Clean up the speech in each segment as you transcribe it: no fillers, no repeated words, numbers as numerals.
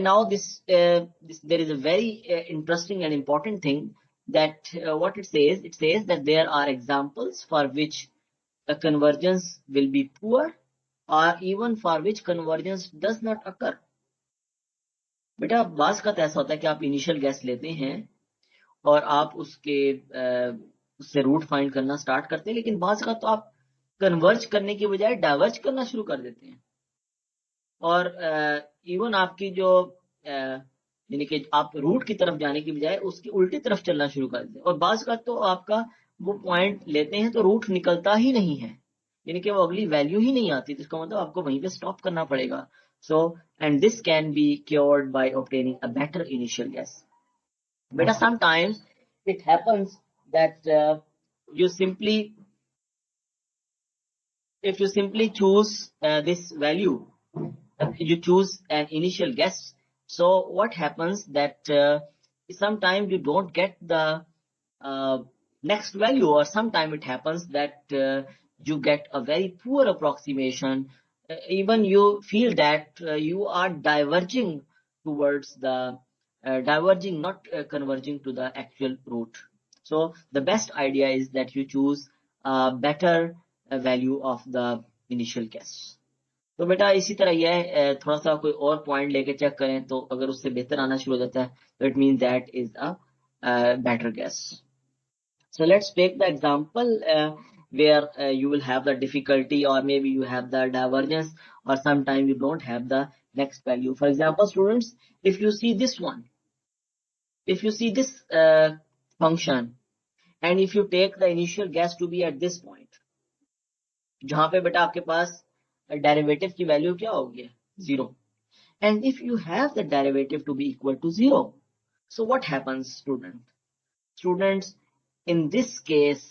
Now this there is a very interesting and important thing that what it says that there are examples for which the convergence will be poor or even for which convergence does not occur. बेटा बास का तो ऐसा होता है कि आप initial guess लेते हैं और आप उससे रूट फाइंड करना स्टार्ट करते हैं, लेकिन बास का तो आप कन्वर्ज करने की बजाय डाइवर्ज करना शुरू कर देते हैं और इवन आपकी जो यानी कि आप रूट की तरफ जाने की बजाय उसकी उल्टी तरफ चलना शुरू कर देते हैं और बास का तो आपका वो पॉइंट लेते हैं तो रूट निकलता ही नहीं है, यानी कि वो अगली वैल्यू ही नहीं आती, तो इसका मतलब आपको वहीं पे स्टॉप करना पड़ेगा. So and this can be cured by obtaining a better initial guess. बेटा sometimes it happens that you simply if you simply choose this value, you choose an initial guess. So what happens that sometimes you don't get the next value, or sometimes it happens that you get a very poor approximation. Even you feel that you are diverging towards the diverging, not converging to the actual root. So the best idea is that you choose a better value of the initial guess. तो बेटा इसी तरह यह है, थोड़ा सा कोई और पॉइंट लेके चेक करें तो अगर उससे बेहतर आना शुरू हो जाता है तो it mean that is a better guess. So let's take the example where you will have the difficulty, or maybe you have the divergence, or sometimes you don't have the next value. For example, students, if you see this one, if you see this function, and if you take the initial guess to be at this point, जहां पे बेटा आपके पास derivative की value क्या होगी, 0. And if you have the derivative to be equal to 0, so what happens, students, in this case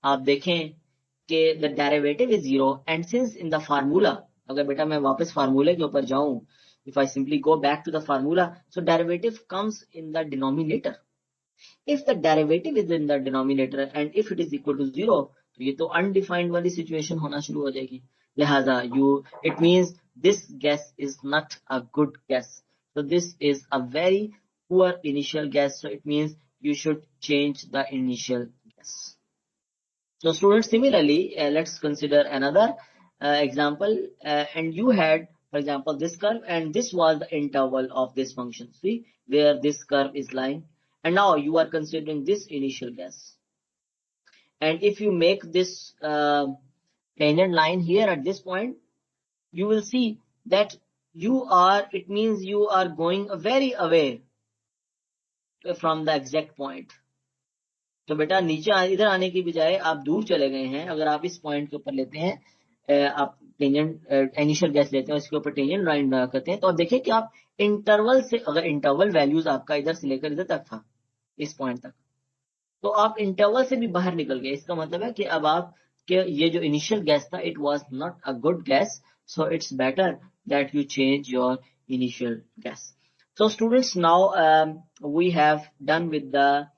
आप देखें कि the derivative is 0, and since in the formula, अगर बेटा मैं वापस फार्मूले के ऊपर जाऊं, if I simply go back to the formula, so derivative comes in the denominator. If the derivative is in the denominator and if it is equal to 0, तो ये तो undefined वाली situation होना शुरू हो जाएगी. लिहाजा it means this guess is not a good guess. So this is a very poor initial guess. So it means you should change the initial guess. So students, similarly, let's consider another example. And you had, for example, this curve, and this was the interval of this function. See where this curve is lying. And now you are considering this initial guess. And if you make this tangent line here at this point, you will see that it means you are going very away from the exact point. तो बेटा नीचे इधर आने की बजाय आप दूर चले गए हैं. अगर आप इस पॉइंट के ऊपर लेते हैं, आप टेंजेंट इनिशियल गैस लेते हैं, इसके ऊपर टेंजेंट लाइन करते हैं, तो आप देखिए कि आप इंटरवल से, अगर इंटरवल वैल्यूज आपका इधर से लेकर इधर तक था, इस पॉइंट तक, तो आप इंटरवल से भी बाहर निकल गए. इसका मतलब है कि अब आप के ये जो इनिशियल गैस था, it was not a good gas. So it's better that you change your initial guess. So students, now we have done with the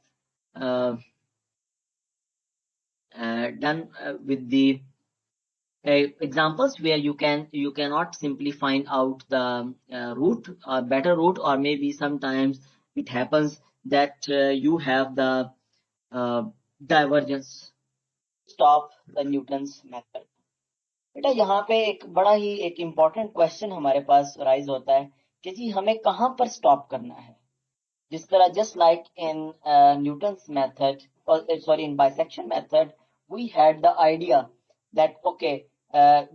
examples where you cannot simply find out the root or better root, or maybe sometimes it happens that you have the divergence. Stop the Newton's method. बेटा यहाँ पे एक बड़ा ही एक important question हमारे पास rise होता है कि जी हमें कहाँ पर स्टॉप करना है. जिस तरह just like in Newton's method, sorry, in bisection method, we had the idea that okay,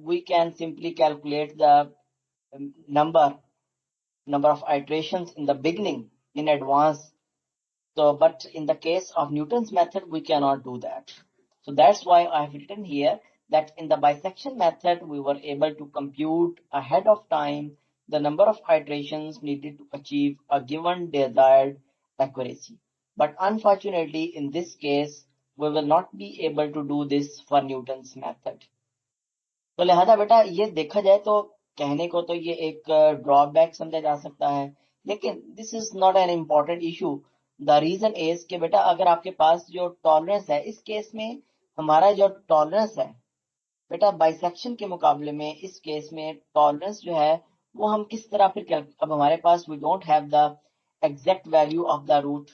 we can simply calculate the number of iterations in the beginning in advance. So but in the case of Newton's method, we cannot do that. So that's why I have written here that in the bisection method, we were able to compute ahead of time the number of iterations needed to achieve a given desired accuracy. But unfortunately, in this case, we will not be able to do this for Newton's method. तो लिहाजा बेटा ये देखा जाए तो कहने को तो ये एक ड्रॉबैक समझा जा सकता है, लेकिन this is not an important issue. The reason is कि बेटा अगर आपके पास जो टॉलरेंस है, इस केस में हमारा जो टॉलरेंस है बेटा बाइसेक्शन के मुकाबले में, इस केस में टॉलरेंस जो है वो हम किस तरह फिर अब हमारे पास we don't have the exact value of the root,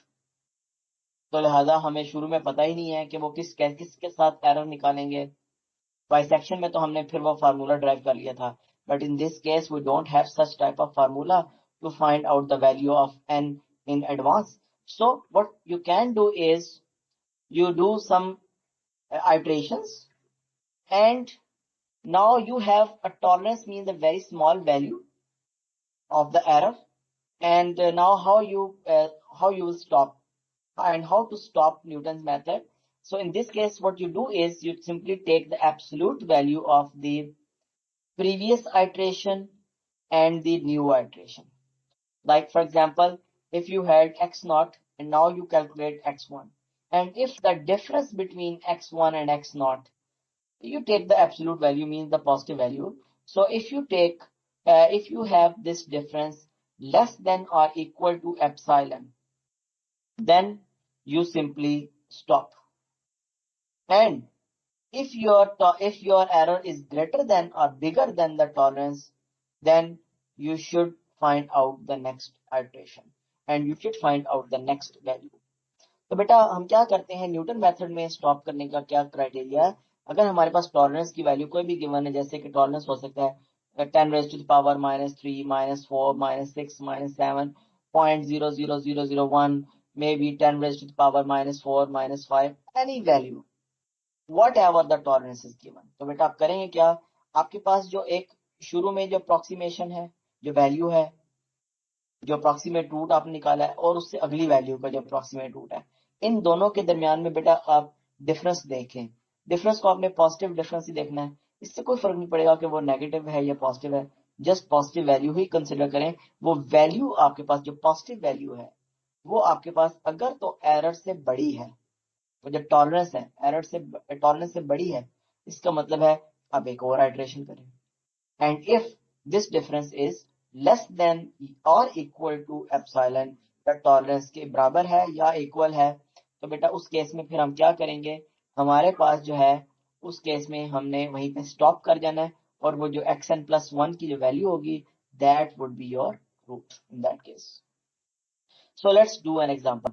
तो लिहाजा हमें शुरू में पता ही नहीं है कि वो किसके साथ एरर निकालेंगे। बाइसेक्शन में तो हमने फिर वो फार्मूला ड्राइव कर लिया था, but in this case we don't have such type of formula to find out the value of n in advance. So what you can do is you do some iterations, and now you have a tolerance, means a very small value of the error, and now how you will stop and how to stop Newton's method. So in this case, what you do is you simply take the absolute value of the previous iteration and the new iteration. Like for example, if you had x naught and now you calculate x1, and if the difference between x1 and x naught, you take the absolute value, means the positive value. So if you have this difference less than or equal to epsilon, then you simply stop. And if your error is greater than or bigger than the tolerance, then you should find out the next iteration and you should find out the next value. तो बेटा हम क्या करते हैं, Newton method में stop करने का क्या क्राइटेरिया है। अगर हमारे पास टॉलरेंस की वैल्यू कोई भी गिवन है, जैसे कि टॉलरेंस हो सकता है 10 raise to the power -3 -4 -6 -7 0.00001, may be 10 raise to the power -4 -5, any value whatever the tolerance is given. तो बेटा आप करेंगे क्या, आपके पास जो एक शुरू में जो अप्रोक्सीमेशन है, जो वैल्यू है, जो अप्रोक्सीमेट रूट आपने निकाला है, और उससे अगली वैल्यू का जो अप्रोक्सीमेट रूट है, इन दोनों के दरमियान में बेटा आप डिफरेंस देखें। डिफरेंस को आपने पॉजिटिव डिफरेंस ही देखना है, इससे कोई फर्क नहीं पड़ेगा कि वो नेगेटिव है या पॉजिटिव है, जस्ट पॉजिटिव वैल्यू ही कंसिडर करें। वो वैल्यू आपके पास जो पॉजिटिव वैल्यू है वो आपके पास अगर तो एरर से बड़ी है, तो जब टॉलरेंस है एरर से टॉलरेंस से बड़ी है, इसका मतलब है अब एक और आइटरेशन करें। And if this difference is less than और equal to epsilon, the tolerance के बराबर है या इक्वल है, तो बेटा उस केस में फिर हम क्या करेंगे, हमारे पास जो है उस केस में हमने वहीं पे स्टॉप कर जाना है, और वो जो xn+1 की जो वैल्यू होगी that would be your root in that case. So let's do an example.